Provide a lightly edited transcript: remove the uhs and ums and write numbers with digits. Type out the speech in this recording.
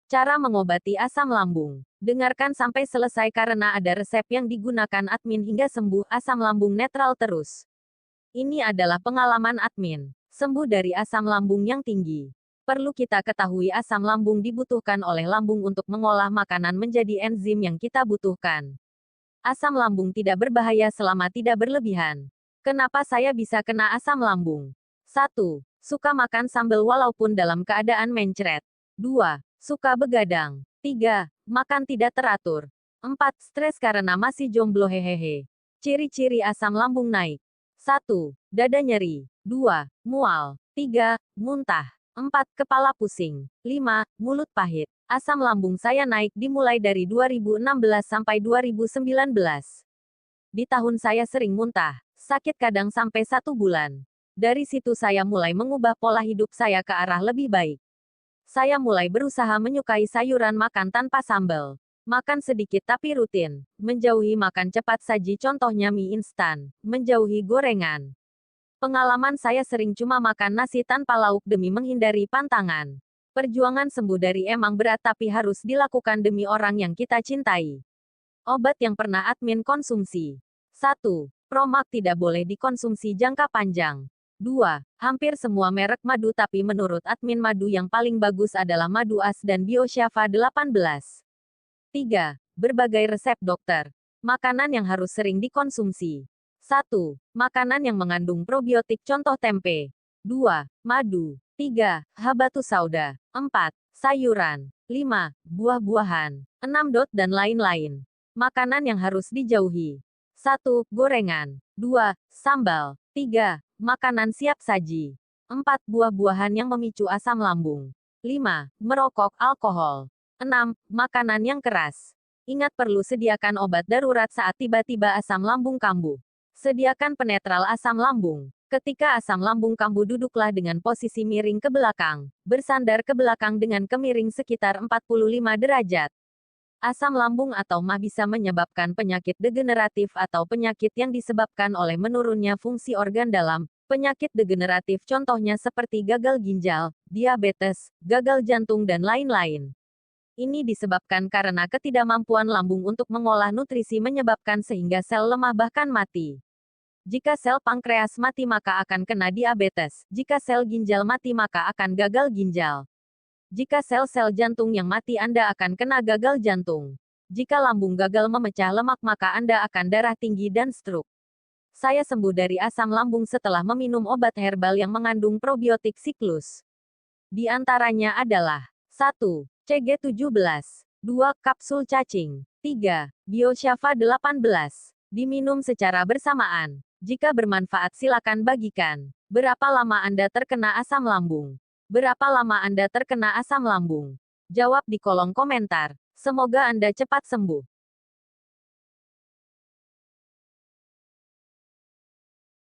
Cara mengobati asam lambung. Dengarkan sampai selesai karena ada resep yang digunakan admin hingga sembuh asam lambung netral terus. Ini adalah pengalaman admin. Sembuh dari asam lambung yang tinggi. Perlu kita ketahui asam lambung dibutuhkan oleh lambung untuk mengolah makanan menjadi enzim yang kita butuhkan. Asam lambung tidak berbahaya selama tidak berlebihan. Kenapa saya bisa kena asam lambung? 1. Suka makan sambal walaupun dalam keadaan mencret. 2. Suka begadang. 3. Makan tidak teratur. 4. Stres karena masih jomblo hehehe. Ciri-ciri asam lambung naik. 1. Dada nyeri. 2. Mual. 3. Muntah. 4. Kepala pusing. 5. Mulut pahit. Asam lambung saya naik dimulai dari 2016 sampai 2019. Di tahun saya sering muntah. Sakit kadang sampai 1 bulan. Dari situ saya mulai mengubah pola hidup saya ke arah lebih baik. Saya mulai berusaha menyukai sayuran makan tanpa sambal. Makan sedikit tapi rutin. Menjauhi makan cepat saji contohnya mie instan. Menjauhi gorengan. Pengalaman saya sering cuma makan nasi tanpa lauk demi menghindari pantangan. Perjuangan sembuh dari emang berat tapi harus dilakukan demi orang yang kita cintai. Obat yang pernah admin konsumsi. 1. Promak tidak boleh dikonsumsi jangka panjang. 2. Hampir semua merek madu tapi menurut admin madu yang paling bagus adalah madu as dan Bioshava 18. 3. Berbagai resep dokter. Makanan yang harus sering dikonsumsi. 1. Makanan yang mengandung probiotik contoh tempe. 2. Madu. 3. Habatus sauda. 4. Sayuran. 5. Buah-buahan. 6. Dan lain-lain. Makanan yang harus dijauhi. 1. Gorengan. 2. Sambal. 3. Makanan siap saji. 4. Buah-buahan yang memicu asam lambung. 5. Merokok, alkohol. 6. Makanan yang keras. Ingat perlu sediakan obat darurat saat tiba-tiba asam lambung kambuh. Sediakan penetral asam lambung. Ketika asam lambung kambuh duduklah dengan posisi miring ke belakang. Bersandar ke belakang dengan kemiring sekitar 45 derajat. Asam lambung atau MAH bisa menyebabkan penyakit degeneratif atau penyakit yang disebabkan oleh menurunnya fungsi organ dalam. Penyakit degeneratif contohnya seperti gagal ginjal, diabetes, gagal jantung dan lain-lain. Ini disebabkan karena ketidakmampuan lambung untuk mengolah nutrisi menyebabkan sehingga sel lemah bahkan mati. Jika sel pankreas mati maka akan kena diabetes, jika sel ginjal mati maka akan gagal ginjal. Jika sel-sel jantung yang mati Anda akan kena gagal jantung. Jika lambung gagal memecah lemak maka Anda akan darah tinggi dan stroke. Saya sembuh dari asam lambung setelah meminum obat herbal yang mengandung probiotik siklus. Di antaranya adalah 1. CG17, 2. Kapsul cacing, 3. Bioshava 18. Diminum secara bersamaan. Jika bermanfaat silakan bagikan. Berapa lama Anda terkena asam lambung? Berapa lama Anda terkena asam lambung? Jawab di kolom komentar. Semoga Anda cepat sembuh.